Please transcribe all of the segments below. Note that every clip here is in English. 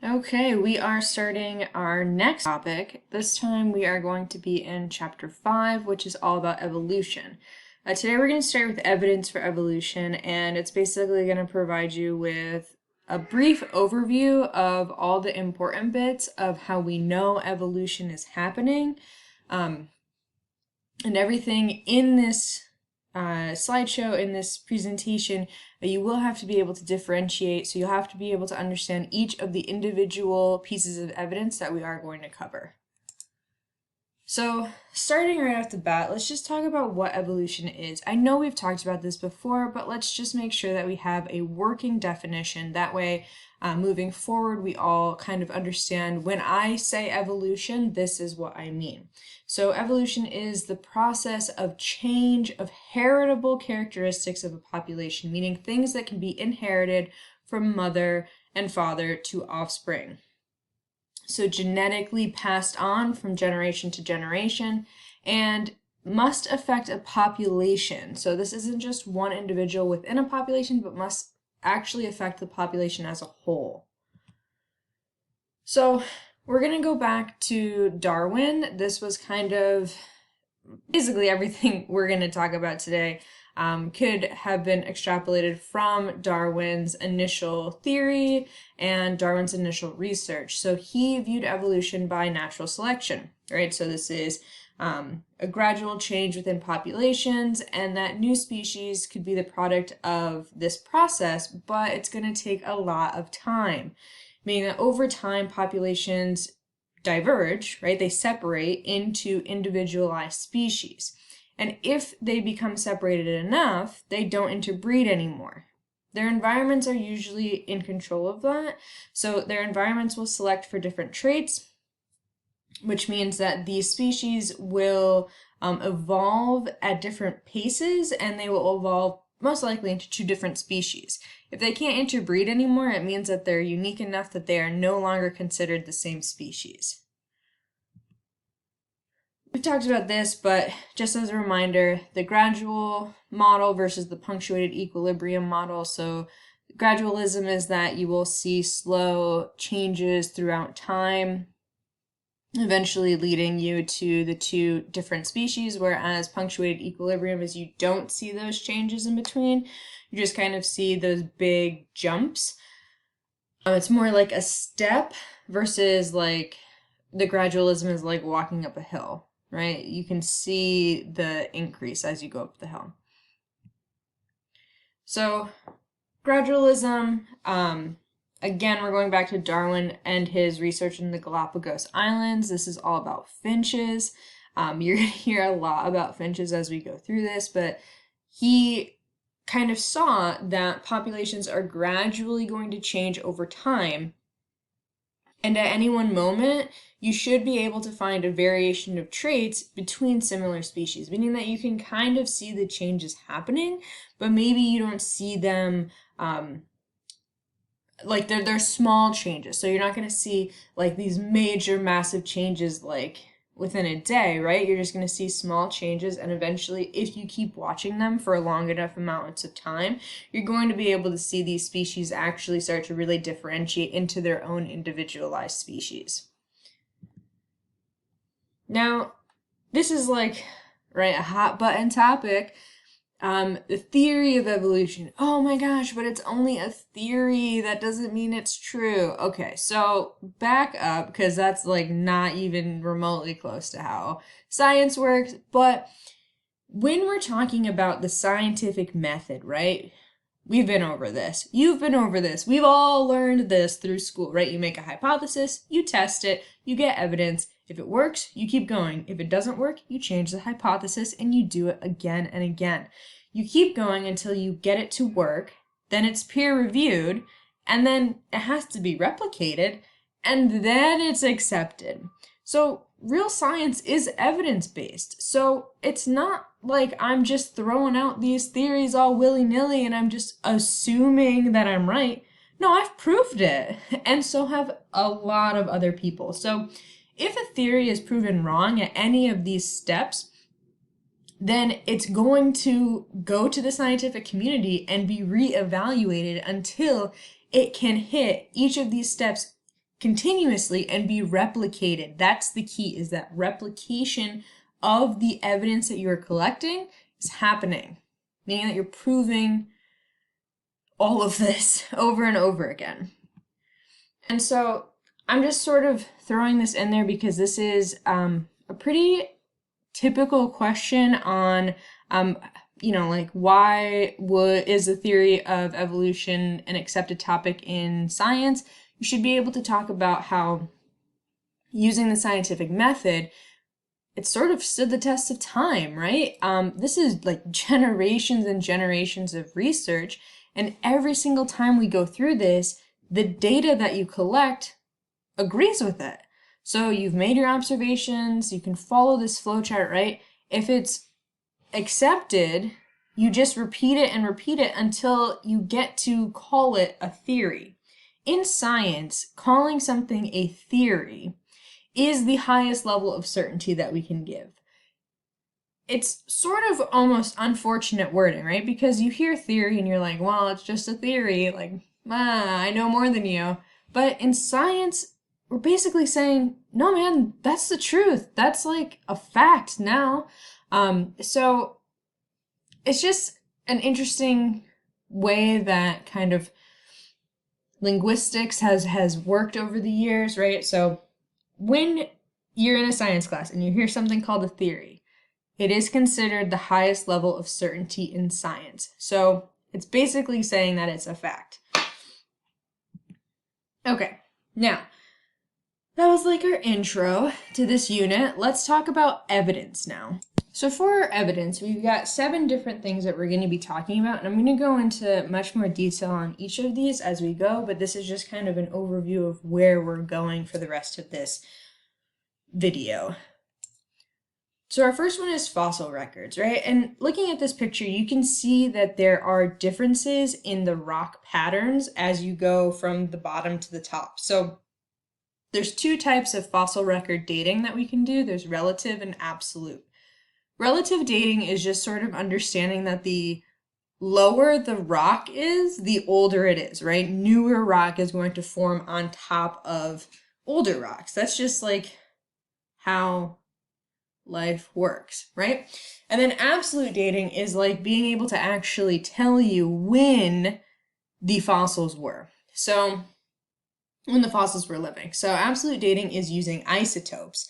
Okay, we are starting our next topic. This time we are going to be in chapter 5, which is all about evolution. Today we're going to start with evidence for evolution, and it's basically going to provide you with a brief overview of all the important bits of how we know evolution is happening, and everything in this slideshow, in this presentation, you will have to be able to differentiate, so you'll have to be able to understand each of the individual pieces of evidence that we are going to cover. So starting right off the bat, let's just talk about what evolution is. I know we've talked about this before, but let's just make sure that we have a working definition. That way, moving forward, we all kind of understand when I say evolution, this is what I mean. So evolution is the process of change of heritable characteristics of a population, meaning things that can be inherited from mother and father to offspring. So genetically passed on from generation to generation and must affect a population. So this isn't just one individual within a population, but must actually affect the population as a whole. So we're going to go back to Darwin. This was kind of basically everything we're going to talk about today could have been extrapolated from Darwin's initial theory and Darwin's initial research. So he viewed evolution by natural selection, right? So this is a gradual change within populations, and that new species could be the product of this process, but it's going to take a lot of time, meaning that over time populations diverge, right? They separate into individualized species. And if they become separated enough, they don't interbreed anymore. Their environments are usually in control of that. So their environments will select for different traits, which means that these species will evolve at different paces, and they will evolve most likely into two different species. If they can't interbreed anymore, it means that they're unique enough that they are no longer considered the same species. We've talked about this, but just as a reminder, the gradual model versus the punctuated equilibrium model. So gradualism is that you will see slow changes throughout time, eventually leading you to the two different species, whereas punctuated equilibrium is you don't see those changes in between. You just kind of see those big jumps. It's more like a step versus like the gradualism is like walking up a hill, right? You can see the increase as you go up the hill. So gradualism, again, we're going back to Darwin and his research in the Galapagos Islands. This is all about finches. You're going to hear a lot about finches as we go through this, but he kind of saw that populations are gradually going to change over time. And at any one moment, you should be able to find a variation of traits between similar species, meaning that you can kind of see the changes happening, but maybe you don't see them like they're small changes. So you're not going to see like these major massive changes like within a day, right? You're just going to see small changes, and eventually if you keep watching them for a long enough amount of time, you're going to be able to see these species actually start to really differentiate into their own individualized species. Now, this is like, right, a hot button topic. The theory of evolution. Oh my gosh, but it's only a theory. That doesn't mean it's true. Okay, so back up, because that's like not even remotely close to how science works. But when we're talking about the scientific method, right? We've been over this. You've been over this. We've all learned this through school, right? You make a hypothesis, you test it, you get evidence. If it works, you keep going. If it doesn't work, you change the hypothesis and you do it again and again. You keep going until you get it to work, then it's peer-reviewed, and then it has to be replicated, and then it's accepted. So real science is evidence-based. So it's not like I'm just throwing out these theories all willy-nilly and I'm just assuming that I'm right. No, I've proved it, and so have a lot of other people. So if a theory is proven wrong at any of these steps, then it's going to go to the scientific community and be reevaluated until it can hit each of these steps continuously and be replicated. That's the key, is that replication of the evidence that you're collecting is happening, meaning that you're proving all of this over and over again. And so I'm just sort of throwing this in there because this is a pretty typical question on, like why is the theory of evolution an accepted topic in science? You should be able to talk about how using the scientific method, it sort of stood the test of time, right? This is like generations and generations of research, and every single time we go through this, the data that you collect agrees with it. So you've made your observations, you can follow this flowchart, right? If it's accepted, you just repeat it and repeat it until you get to call it a theory. In science, calling something a theory is the highest level of certainty that we can give. It's sort of almost unfortunate wording, right? Because you hear theory and you're like, well, it's just a theory, like, I know more than you. But in science, we're basically saying, no, man, that's the truth. That's like a fact now. So it's just an interesting way that kind of linguistics has worked over the years, right? So when you're in a science class and you hear something called a theory, it is considered the highest level of certainty in science. So it's basically saying that it's a fact. Okay, now, that was like our intro to this unit. Let's talk about evidence now. So for evidence, we've got 7 different things that we're going to be talking about, and I'm going to go into much more detail on each of these as we go, but this is just kind of an overview of where we're going for the rest of this video. So our first one is fossil records, right? And looking at this picture, you can see that there are differences in the rock patterns as you go from the bottom to the top. So there's 2 types of fossil record dating that we can do. There's relative and absolute. Relative dating is just sort of understanding that the lower the rock is, the older it is, right? Newer rock is going to form on top of older rocks. That's just like how life works, right? And then absolute dating is like being able to actually tell you when the fossils were. So when the fossils were living. So absolute dating is using isotopes.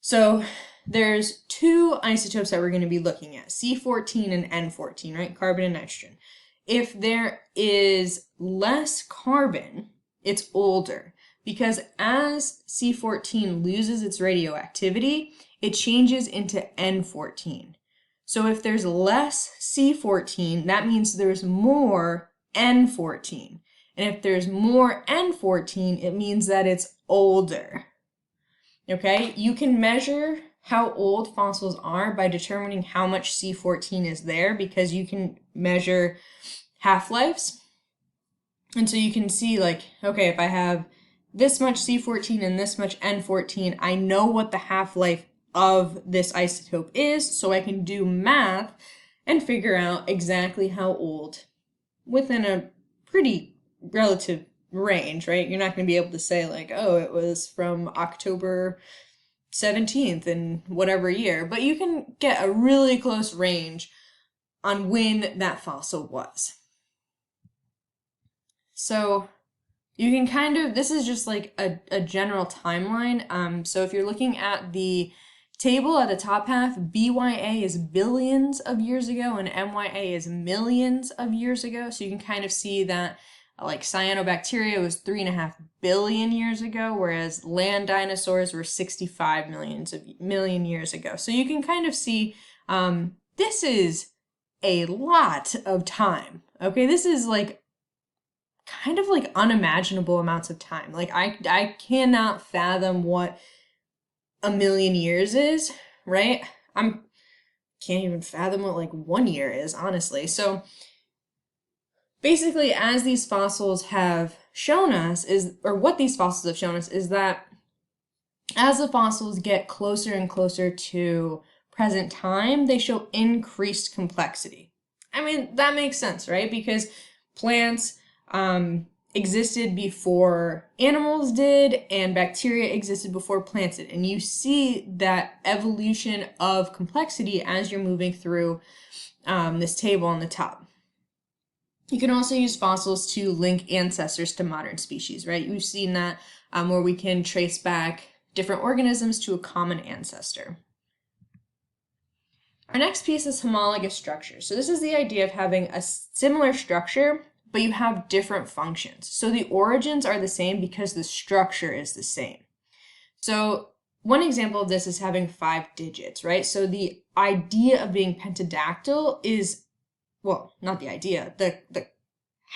So there's 2 isotopes that we're going to be looking at, C14 and N14, right? Carbon and nitrogen. If there is less carbon, it's older, because as C14 loses its radioactivity, it changes into N14. So if there's less C14, that means there's more N14. And if there's more N14, it means that it's older. Okay, you can measure how old fossils are by determining how much C14 is there, because you can measure half-lives. And so you can see like, okay, if I have this much C14 and this much N14, I know what the half-life of this isotope is, so I can do math and figure out exactly how old within a pretty relative range, right? You're not going to be able to say like, oh, it was from October 17th in whatever year, but you can get a really close range on when that fossil was. So you can kind of, this is just like a general timeline. So if you're looking at the table at the top half, BYA is billions of years ago and MYA is millions of years ago. So you can kind of see that like cyanobacteria was 3.5 billion years ago, whereas land dinosaurs were 65 million years ago. So you can kind of see this is a lot of time. Okay, this is like kind of like unimaginable amounts of time. Like I cannot fathom what a million years is, right? Can't even fathom what like 1 year is, honestly. So basically, as these fossils have shown us what these fossils have shown us is that as the fossils get closer and closer to present time, they show increased complexity. I mean, that makes sense, right? Because plants, existed before animals did, and bacteria existed before plants did. And you see that evolution of complexity as you're moving through this table on the top. You can also use fossils to link ancestors to modern species, right? We've seen that where we can trace back different organisms to a common ancestor. Our next piece is homologous structure. So this is the idea of having a similar structure, but you have different functions. So the origins are the same because the structure is the same. So one example of this is having 5 digits, right? So the idea of being pentadactyl is, well, not the idea, the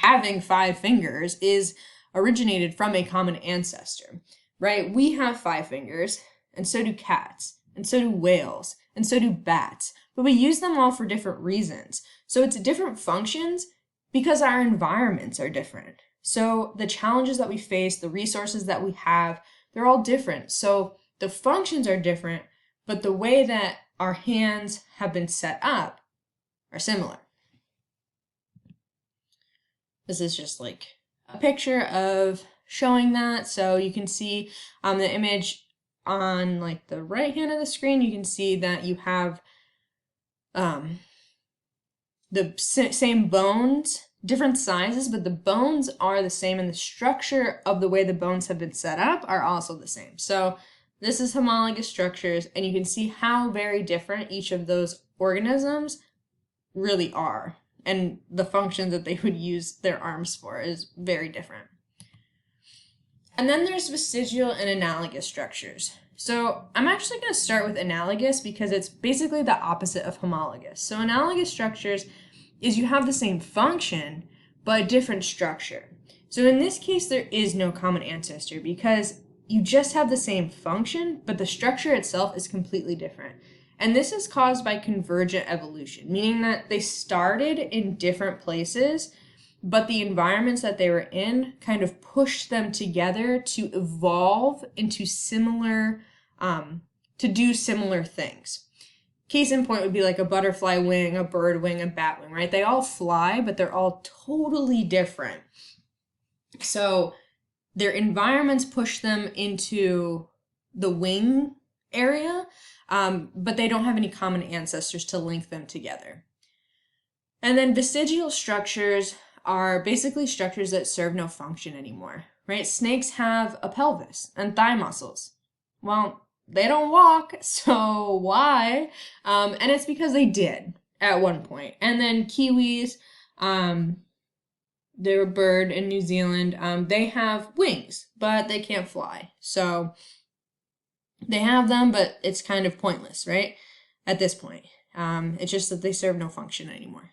having 5 fingers is originated from a common ancestor, right? We have 5 fingers, and so do cats, and so do whales, and so do bats, but we use them all for different reasons. So it's different functions because our environments are different. So the challenges that we face, the resources that we have, they're all different. So the functions are different, but the way that our hands have been set up are similar. This is just like a picture of showing that. So you can see the image on like the right hand of the screen, you can see that you have the same bones, different sizes, but the bones are the same, and the structure of the way the bones have been set up are also the same. So this is homologous structures, and you can see how very different each of those organisms really are, and the function that they would use their arms for is very different. And then there's vestigial and analogous structures. So I'm actually going to start with analogous because it's basically the opposite of homologous. So analogous structures is you have the same function, but a different structure. So in this case, there is no common ancestor because you just have the same function, but the structure itself is completely different. And this is caused by convergent evolution, meaning that they started in different places, but the environments that they were in kind of pushed them together to evolve into similar, to do similar things. Case in point would be like a butterfly wing, a bird wing, a bat wing, right? They all fly, but they're all totally different. So their environments push them into the wing area, but they don't have any common ancestors to link them together. And then vestigial structures are basically structures that serve no function anymore, right? Snakes have a pelvis and thigh muscles. Well, they don't walk, so why? And it's because they did at one point. And then kiwis, they're a bird in New Zealand, they have wings, but they can't fly. So they have them, but it's kind of pointless, right? At this point. It's just that they serve no function anymore.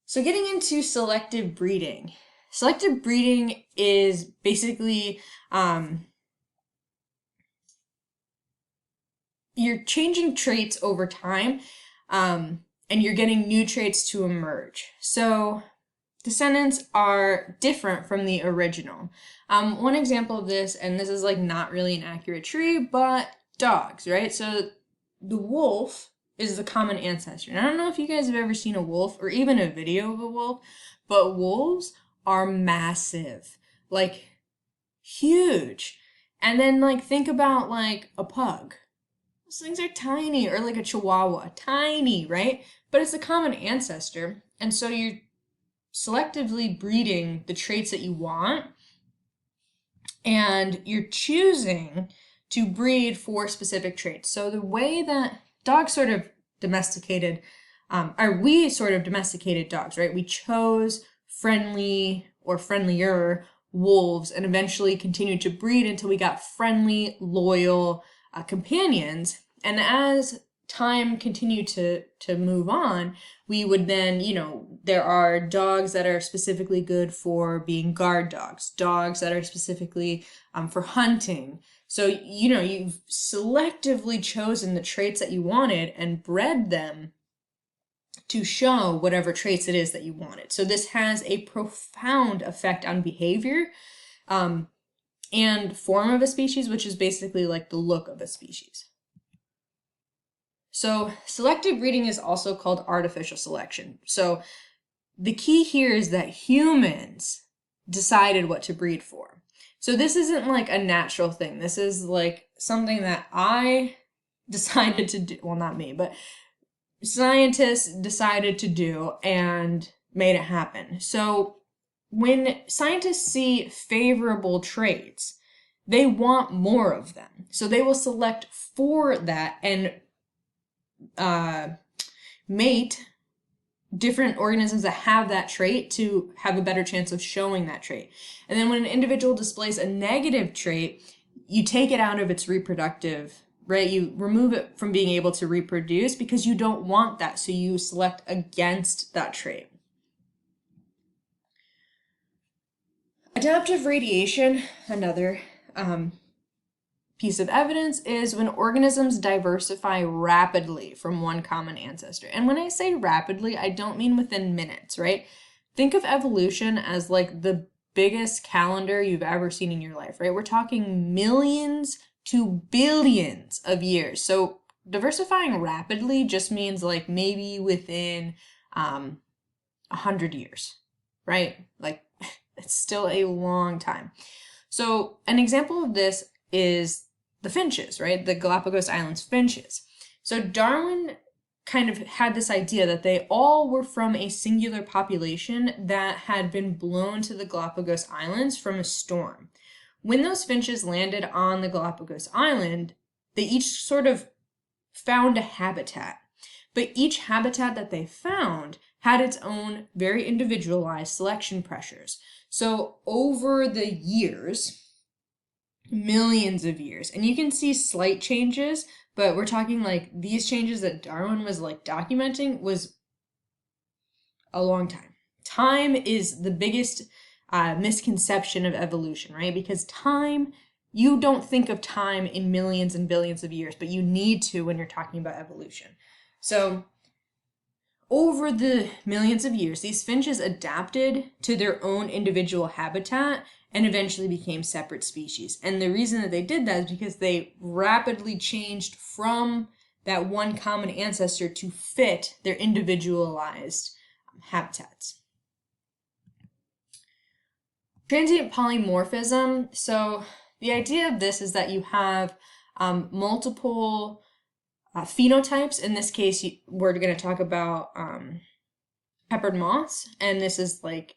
So getting into selective breeding. Selective breeding is basically you're changing traits over time, and you're getting new traits to emerge. So descendants are different from the original. One example of this, and this is like not really an accurate tree, but dogs, right? So the wolf is the common ancestor. And I don't know if you guys have ever seen a wolf or even a video of a wolf, but wolves are massive, like huge. And then like think about like a pug. Those things are tiny, or like a chihuahua, tiny, right? But it's a common ancestor. And so you're selectively breeding the traits that you want, and you're choosing to breed for specific traits. So the way that dogs sort of domesticated, or we sort of domesticated dogs, right? We chose friendly or friendlier wolves and eventually continued to breed until we got friendly, loyal companions. And as time continued to move on, we would then, there are dogs that are specifically good for being guard dogs, dogs that are specifically for hunting. So, you've selectively chosen the traits that you wanted and bred them to show whatever traits it is that you wanted. So this has a profound effect on behavior and form of a species, which is basically like the look of a species. So selective breeding is also called artificial selection. So the key here is that humans decided what to breed for. So this isn't like a natural thing. This is like something that I decided to do. Well, not me, but scientists decided to do and made it happen. So when scientists see favorable traits, they want more of them. So they will select for that and mate different organisms that have that trait to have a better chance of showing that trait. And then when an individual displays a negative trait, you take it out of its reproductive, right? You remove it from being able to reproduce because you don't want that. So you select against that trait. Adaptive radiation, another piece of evidence, is when organisms diversify rapidly from one common ancestor. And when I say rapidly, I don't mean within minutes, right? Think of evolution as like the biggest calendar you've ever seen in your life, right? We're talking millions to billions of years. So diversifying rapidly just means like maybe within 100 years, right? Like it's still a long time. So an example of this is the finches, right? The Galapagos Islands finches. So Darwin kind of had this idea that they all were from a singular population that had been blown to the Galapagos Islands from a storm. When those finches landed on the Galapagos Island, they each sort of found a habitat. But each habitat that they found had its own very individualized selection pressures. So over the years, millions of years, and you can see slight changes, but we're talking like these changes that Darwin was like documenting was a long time. Time is the biggest misconception of evolution, right? Because time, you don't think of time in millions and billions of years, but you need to when you're talking about evolution. So over the millions of years, these finches adapted to their own individual habitat and eventually became separate species. And the reason that they did that is because they rapidly changed from that one common ancestor to fit their individualized habitats. Transient polymorphism. So the idea of this is that you have multiple phenotypes. In this case, we're going to talk about peppered moths, and this is like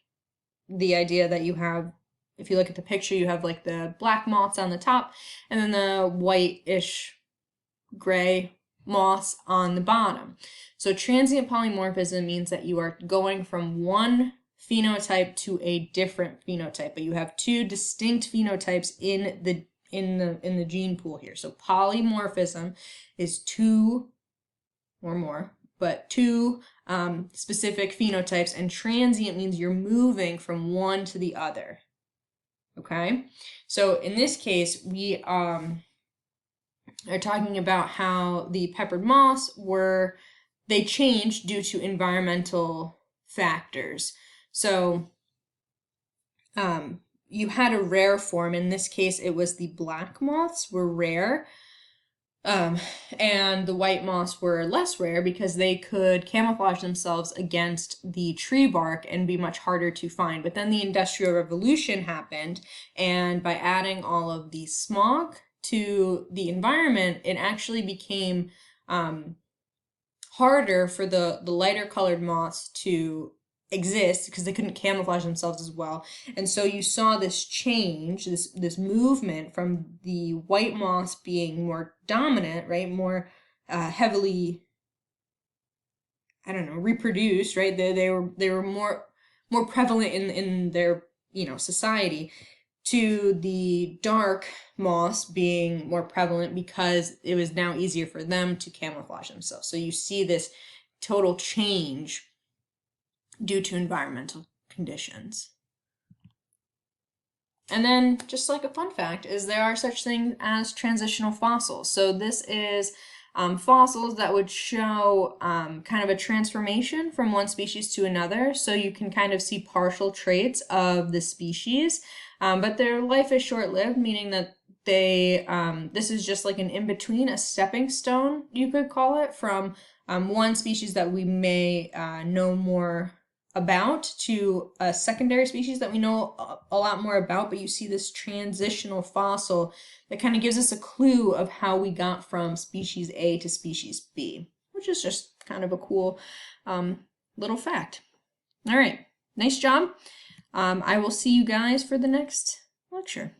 the idea that you have, if you look at the picture, you have like the black moths on the top and then the whitish gray moths on the bottom. So transient polymorphism means that you are going from one phenotype to a different phenotype, but you have two distinct phenotypes in the gene pool here. So polymorphism is two or more, but two specific phenotypes, and transient means you're moving from one to the other. Okay, so in this case, we are talking about how the peppered moths they changed due to environmental factors. So you had a rare form. In this case, it was the black moths were rare. And the white moths were less rare because they could camouflage themselves against the tree bark and be much harder to find. But then the Industrial Revolution happened, and by adding all of the smog to the environment, it actually became harder for the lighter colored moths to exist because they couldn't camouflage themselves as well. And so you saw this change, this movement from the white moths being more dominant, right? More heavily, I don't know, reproduced, right? They were more prevalent in their, society, to the dark moths being more prevalent because it was now easier for them to camouflage themselves. So you see this total change due to environmental conditions. And then, just like a fun fact, is there are such things as transitional fossils. So this is fossils that would show kind of a transformation from one species to another. So you can kind of see partial traits of the species, but their life is short-lived, meaning that this is just like an in-between, a stepping stone, you could call it, from one species that we may know more about to a secondary species that we know a lot more about, but you see this transitional fossil that kind of gives us a clue of how we got from species A to species B, which is just kind of a cool little fact. All right, nice job. I will see you guys for the next lecture.